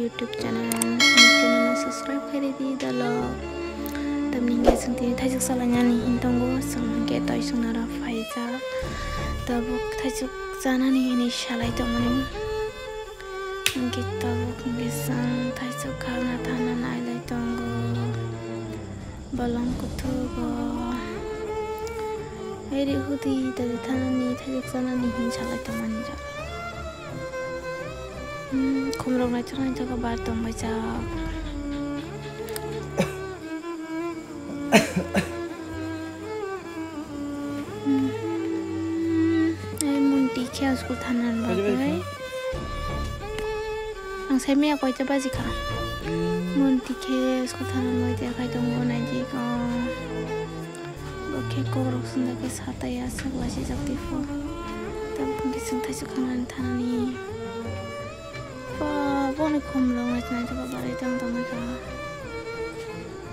YouTube channel subscribe kari di dalo tamning ge sungti thajak salanya ni hintonggo sung ge toy sung nara faija tabuk thajak jana ni ni shalai to mani ge tabuk ge sang thajak khana thana nai lai tonggo balong kutugo eri hudi da thana ni thajak jana ni hin shalai to mani ja kumrong na chang jaga bar tong baca munti kia school thanan bagai ang sai me koi cha baji kha munti kia school thanan moi te khai tong go nai ji ko oke ko rok sunda ke sata ya sagla si jakti fo tam pun ki sung thai su khanan thanani Pone kumrong na chana jaga bare tang tang ka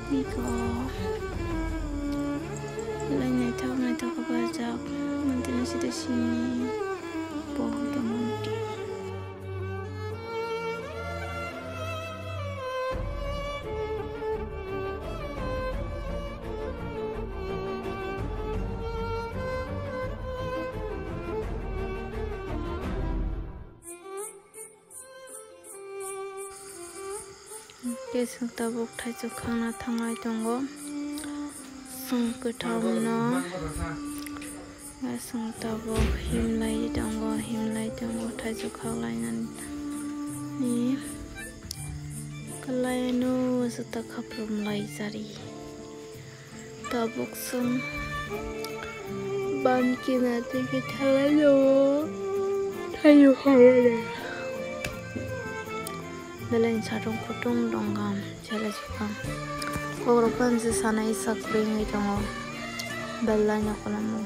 niko lai nai thau ka bajak mantina sida sini po ke monti sung tabuk thajak khana thangai tongo sung kuthamno sung tabuk himlai tongo thajak khalai nan ni kalai no sata khaprum lai jari tabuk sung ban kina te ke thalai no thajak khalai Belain sarung kutung donggam jala juga koropan sesanai sakring itongo belanya kolamu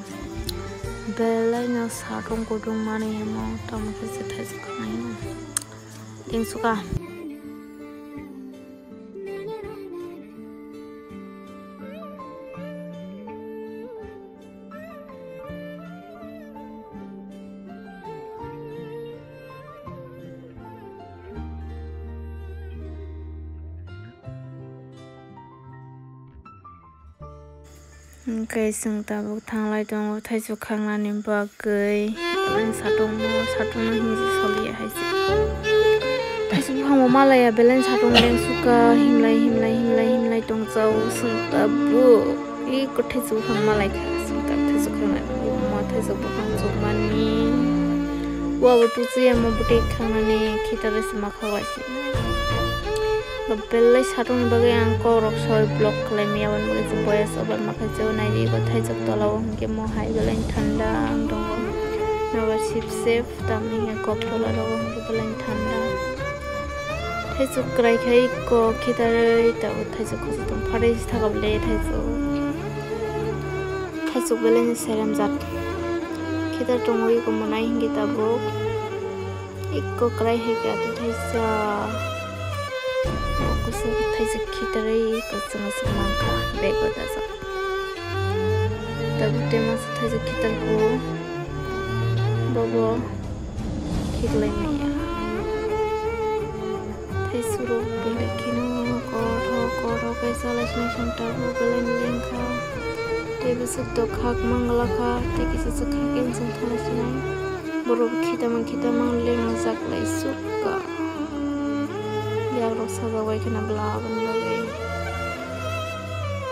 belanya sarung kutung mana emo tamu kesetai sekarang ini suka sung tabuk thanglai tongo thaisu khanglani bagai belen satong hinji soli haisi thaisu phangmo malaya belen satong leng suka himlai tong chau sung tabu I ko thaisu phang malai kha sung tab thaisu khanglai ma thaisu phang chu mani wa tu chi ma buti khanglani khitare sima khawasi belai sarung bagai angko rok soy blok klai miawan bagai sepoya sobat maka jauh naik ikut hajak tolong ke mau hai belai tanda dong nawa sip sip tamnya kop tola dong ke belai tanda hajak krai kai ko kita rei tahu hajak kau setung paris thakap le hajak belai seram zat kita tunggu ikut menai hingga tabuk ikut krai hingga tu hajak thaisak khitare ko sanga samangka bego dasa tabu tema thaisak khitar ko bobo khiglai meya thaisuro bele kino ko kaisa lasna santa ko bele lengkha tebu sakto khak mangla kha tekisa sakhakin santhala sinai boro khita mang leng zaklai sukka Yang saja kena belawan lagi.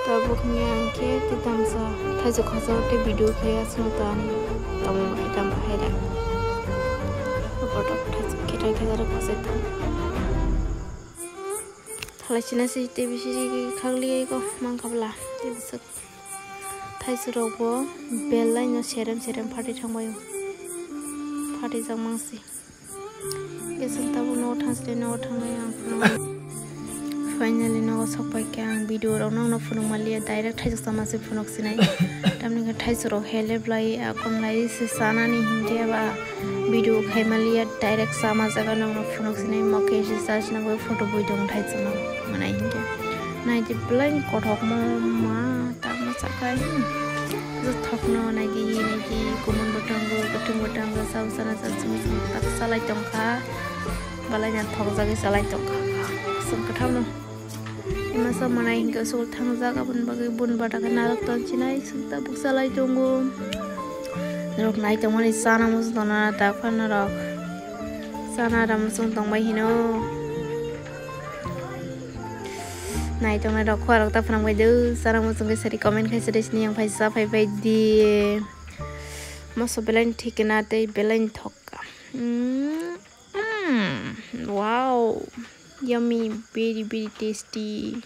Tabuk niang ke titamsa thajak khazau te video khaya sunatani tamu itam bahaya. Foto thajak kita khazar khaseta. Thalai china si TV siri khagli ko mangkabla tibsak. Thaisu rogo belai no seram phati thangbayo. Phati jamangsi. Yes, tabu no translate no thangai ang finally no sapai kyang video rong no phunung malia direct thai sama se phunok sinai tamni ka thai suro hele blai akon lai se sana ni hindia ba video khai malia direct sama jaga no phunok sinai moke se sas na go photo boi dong thai chuna manai hindia nai di blai kothok mo ma ta ma sakai zo thokno nai gi kumun botang go sausana sa tak salai tong kha balanya thok jagi salai tongka sam katham no ima sam manai hingga sol thang jaga bun bata ka narak ton chinai sukta buk salai tongo rok nai tongmani sana mus dona ta phana rok sana ram sung tong bai hino nai tong na rok khwa rok ta phang bai du sana mus sung sari comment khai sari sni yang phai sa phai bai di maso belain thikena te belain thokka wow yummy very tasty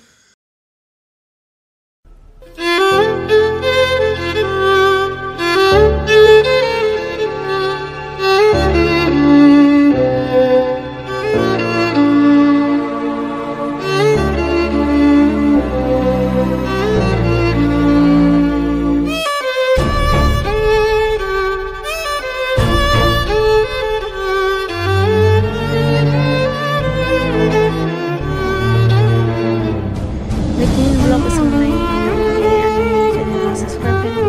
subscribe